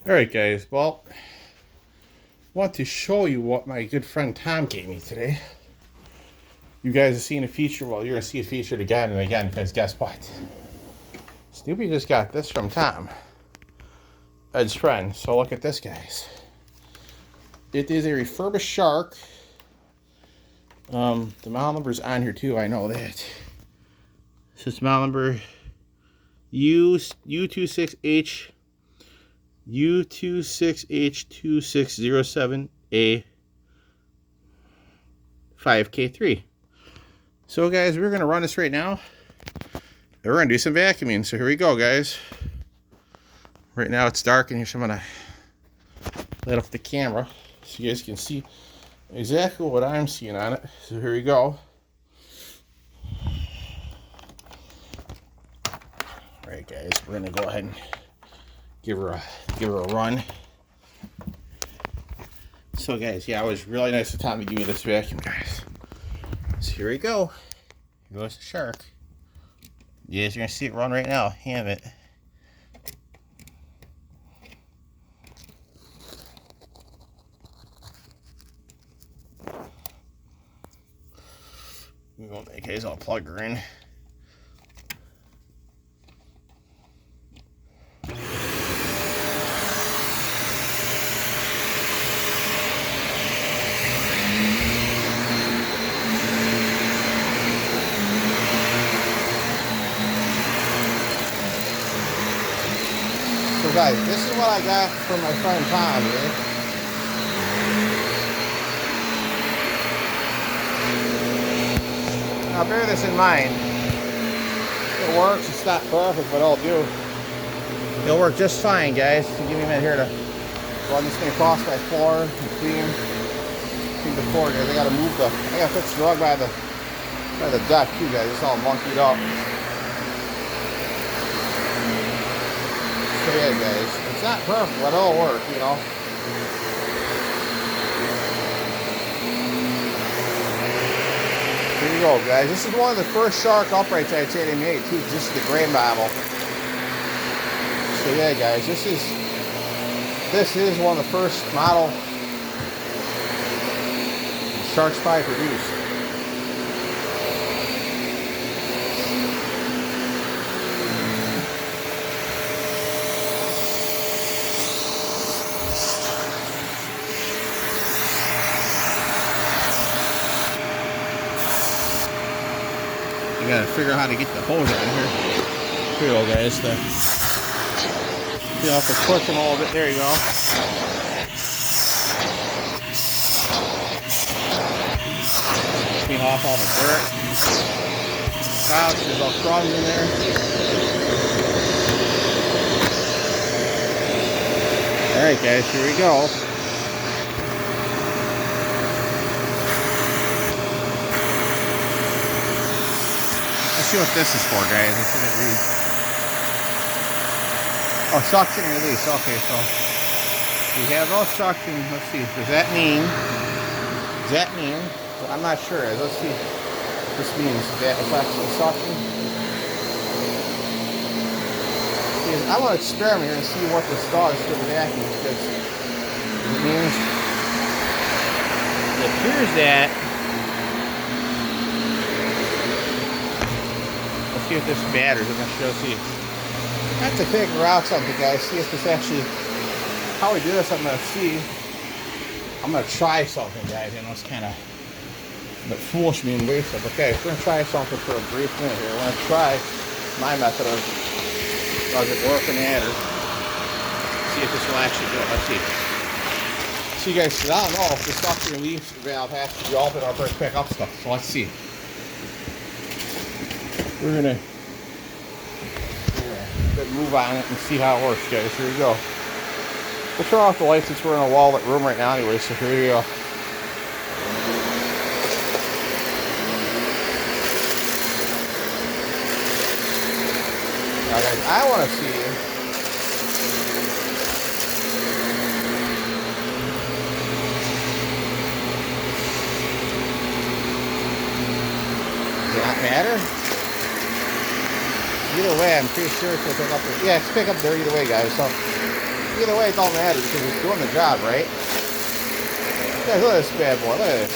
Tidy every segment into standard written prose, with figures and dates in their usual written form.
Alright guys, well, want to show you what my good friend Tom gave me today. You guys have seen a feature, well, you're going to see it featured again and again, because guess what? Snoopy just got this from Tom, Ed's friend. So look at this, guys. It is a refurbished Shark. The model number's on here too, I know that. This is model number U26H U26H2607A 5K3. So guys, we're gonna run this right now. And we're gonna do some vacuuming. So here we go, guys. Right now it's dark in here, so I'm gonna light up the camera so you guys can see exactly what I'm seeing on it. So here we go. Alright guys, we're gonna go ahead and give her a run. So guys, yeah, it was really nice of Tom to give me this vacuum, guys. So here we go. Here goes the Shark. You guys are gonna see it run right now. Have it. Okay, guys, I'll plug her in. So guys, this is what I got from my friend Tom here. Now bear this in mind. It works, it's not perfect, but it'll do. It'll work just fine, guys. So give me a minute here to run this thing across my floor and clean the floor, guys. I gotta fix the rug by the deck too, guys. It's all monkeyed up. So yeah, guys, it's not perfect, but it'll work, you know. Here you go, guys. This is one of the first Shark uprights I'd say they made too. This is the gray model. So yeah, guys, this is one of the first model Shark Spy produced. You gotta figure out how to get the hose out of here. Here you go, guys. You have to push them a little bit. There you go. Clean off all the dirt. Wow, there's all crumbs in there. Alright, guys, here we go. Let's see what this is for, guys. Let's see what it reads. Oh, suction release. Okay, so we have no suction. Let's see. Does that mean? Well, I'm not sure. Let's see. This means that affects the suction. I want to experiment here and see what this does to the vacuum, because it means it appears that. Let's see if this matters. I'm not sure. Let's see. I have to figure out something, guys. See if this actually, how we do this. I'm gonna try something, guys. You know, it's kind of a bit foolish me and invasive. Okay, we're gonna try something for a brief minute here. We're gonna try my method of does it work in the adder. See if this will actually do it. Let's see. See, guys, I don't know if the suction release valve has to be open or first pick up stuff. So let's see. We're gonna move on it and see how it works, guys. Here we go. We'll turn off the lights since we're in a wall-lit room right now anyway, so here we go. Now guys, I want to see does it not matter? Either way, I'm pretty sure it's going to pick up. Yeah, it's pick up there either way, guys. So Either way, it don't matter because it's doing the job, right? Guys, look at this bad boy. Look at this.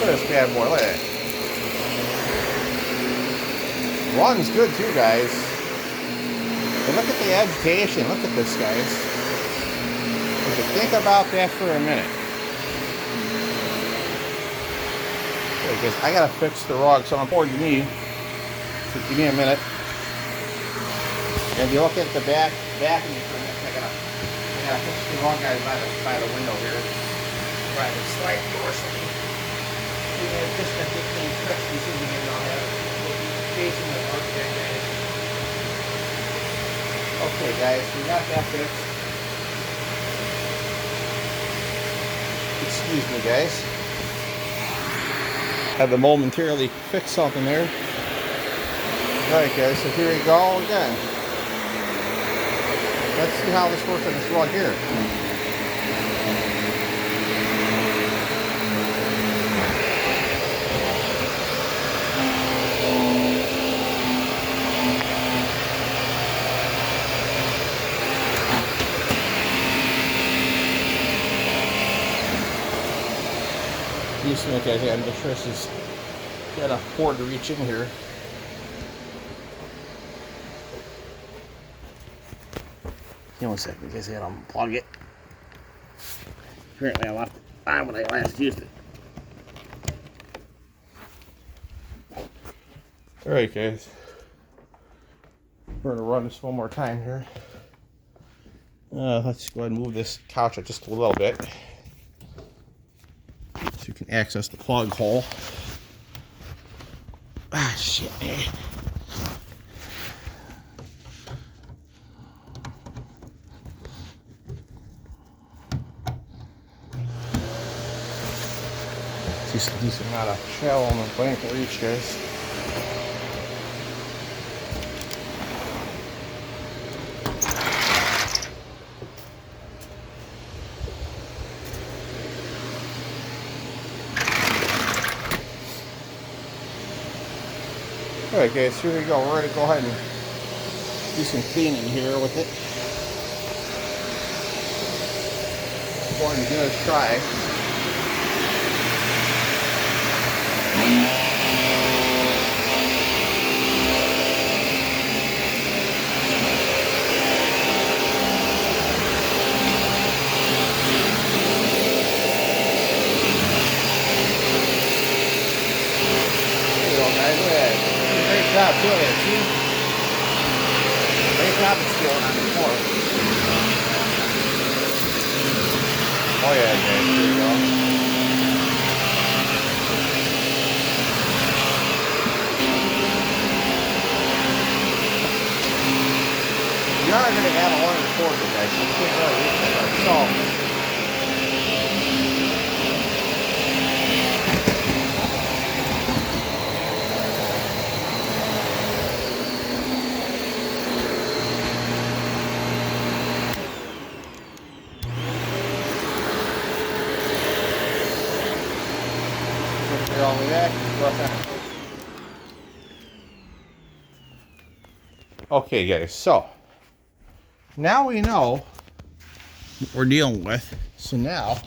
Look at this bad boy. Look at it. Runs good too, guys. And look at the agitation. Look at this, guys. If you think about that for a minute. Because I gotta fix the rug, so I'm bored to me. So give me a minute. And if you look at the back of me for a minute, I gotta fix the rug, guys, by the window here. Right, the slide door, so just a 15 tricks, you see me getting on that. Facing the rug there, guys. Okay, guys, we got that fixed. Excuse me, guys. Had to momentarily fix something there. Alright, guys, so here we go again. Let's see how this works on this rug here. Just make guys, I gotta make sure this is got enough cord to reach in here. Give me 1 second, guys, I gotta unplug it. Apparently I left it on when I last used it. Alright, guys. We're gonna run this one more time here. Let's go ahead and move this couch up just a little bit. So you can access the plug hole. Ah, shit, man. See some decent amount of shell on the blanket reach, guys. Alright, guys, here we go. We're going to go ahead and do some cleaning here with it. Go ahead and give it a try. There you go, guys. Look at that. Great job doing it, see? Great job of stealing on the floor. Oh yeah, guys, here we go. We are going to add a longer cord, guys. We can't really reach it ourselves. All the way back. Okay, guys, so now we know what we're dealing with. So now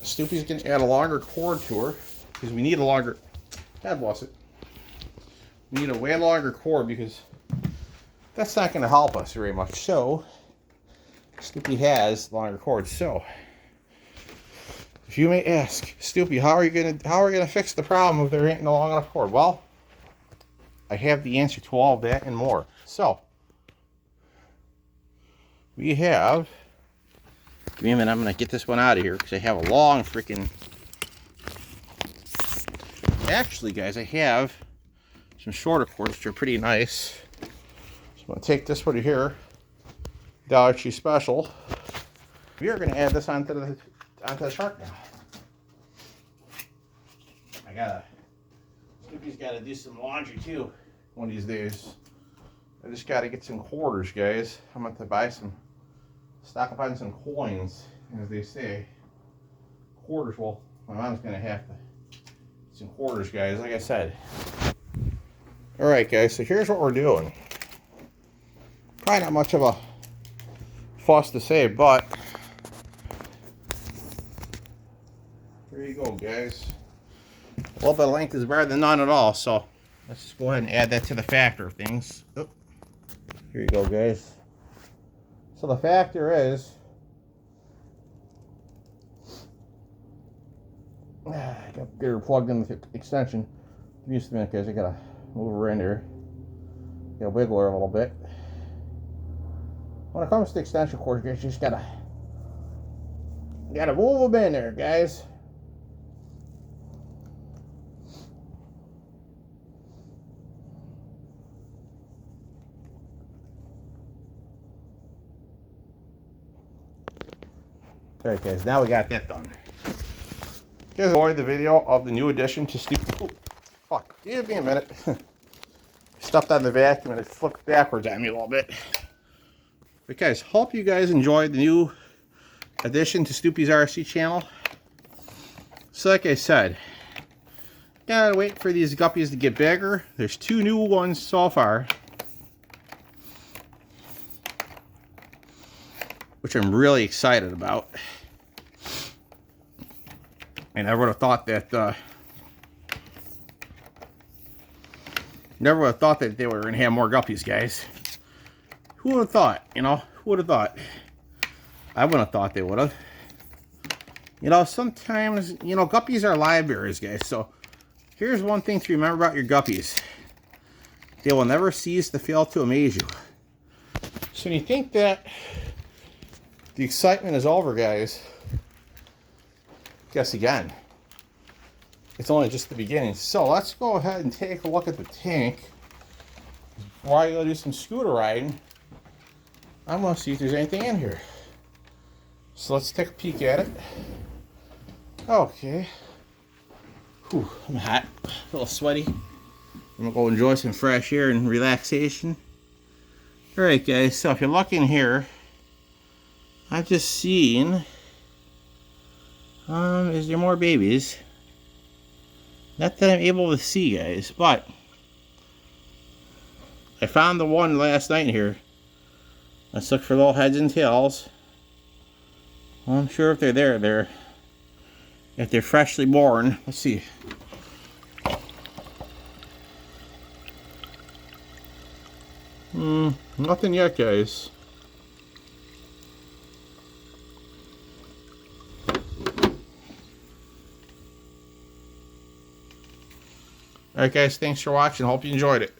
Snoopy's gonna add a longer cord to her because we need a longer, God bless it. We need a way longer cord because that's not gonna help us very much. So Snoopy has longer cords. So if you may ask, Snoopy, how are we gonna fix the problem if there ain't no long enough cord? Well, I have the answer to all of that and more. So we have. Give me a minute. I'm gonna get this one out of here because I have a long freaking. Actually, guys, I have some shorter cords which are pretty nice. So I'm gonna take this one here, Dollar Tree Special. We are gonna add this onto the shark now. Snoopy's gotta do some laundry too one of these days. I just gotta get some quarters, guys. I'm going to buy stock up on some coins, as they say. Quarters, well, my mom's gonna have to and quarters, guys, like I said. Alright, guys, so here's what we're doing. Probably not much of a fuss to say, but there you go, guys. A little bit of length is better than none at all, so let's just go ahead and add that to the factor of things. Oh, here you go, guys. So the factor is, I got her plugged in with the extension. Give me just a minute, guys. I gotta move her in here. Gotta wiggle her a little bit. When it comes to extension cords, guys, you just gotta move them in there, guys. Alright, guys, now we got that done. You guys enjoyed the video of the new addition to Stupid. Oh, fuck, give me a minute. Stuffed on the vacuum and it flipped backwards at me a little bit. But guys, hope you guys enjoyed the new addition to Stoopy's RC channel. So like I said, gotta wait for these guppies to get bigger. There's 2 new ones so far, which I'm really excited about. And I would have thought that never would have thought that they were gonna have more guppies, guys. Who would have thought? You know, who would have thought? I wouldn't have thought they would have. You know, sometimes, you know, guppies are libraries, guys. So here's one thing to remember about your guppies: they will never cease to fail to amaze you. So when you think that the excitement is over, guys, guess again. It's only just the beginning. So let's go ahead and take a look at the tank. Before I go do some scooter riding, I'm going to see if there's anything in here. So let's take a peek at it. Okay. Whew, I'm hot. A little sweaty. I'm going to go enjoy some fresh air and relaxation. Alright, guys. So if you look in here, I've just seen... is there more babies? Not that I'm able to see, guys, but I found the one last night in here. Let's look for little heads and tails. Well, I'm sure if they're there, if they're freshly born. Let's see. Nothing yet, guys. Alright, guys, thanks for watching. Hope you enjoyed it.